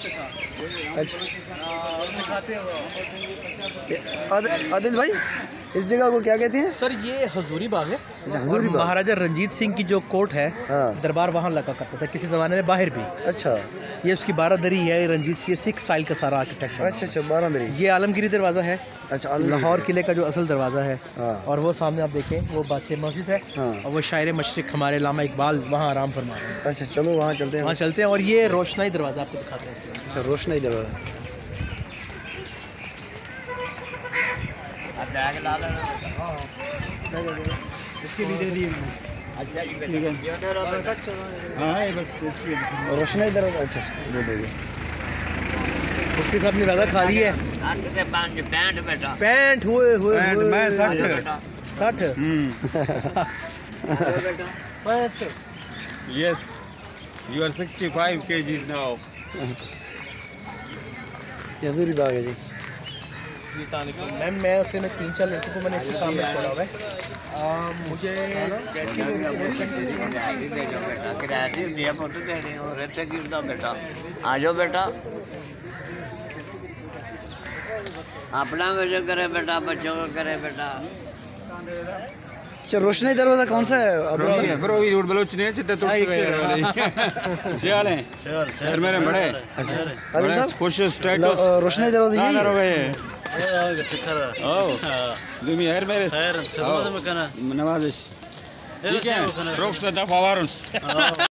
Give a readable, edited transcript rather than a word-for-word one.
अच्छा आदिल भाई, इस जगह को क्या कहते हैं? सर ये हजूरी बाग है। हजूरी बाग। महाराजा रंजीत सिंह की जो कोर्ट है, हाँ। दरबार वहाँ लगा करता था किसी ज़माने में, बाहर भी। अच्छा ये उसकी बारादरी है, रंजीत सिंह सिख स्टाइल का सारा आर्किटेक्ट। अच्छा बारादरी। ये आलमगीरी दरवाज़ा है। अच्छा लाहौर किले का जो असल दरवाज़ा है। हाँ। और वो सामने आप देखें वो बादशाह मस्जिद है। हाँ। और वो शायर मशरिक हमारे लामा इकबाल वहाँ आराम फरमा रहे हैं। अच्छा चलो वहाँ चलते हैं। वहाँ चलते हैं। और ये रोशनाई दरवाज़ा आपको दिखाते हैं। अच्छा रोशनाई दरवाज़ा। इसकी भी दे दी रोशनाई दरवाज़ा। अच्छा दे देंगे। उसके साथ ने ज़्यादा खा ली है। 65 हुए मैं 60 Yes, you are 65 kgs now. हजूरी बाग है जी। मैम मैं उसे 3-4 लड़कों को मैंने इसी काम में छोड़ा हुआ है। मुझे जैसी आ जाओ बेटा, अपना वजह करे बेटा, बच्चों को करे बेटा। अच्छा रोशनाई दरवाज़ा कौन सा है? Bro, ये रोड बलोच नहीं है, चित्ते तो चल मेरे बड़े। अच्छा आदिल साहब खुश स्टेट रोशनाई दरवाज़ा यही है? दुमी हर मेरे नवाजिश ठीक है रोक से दफा वारुन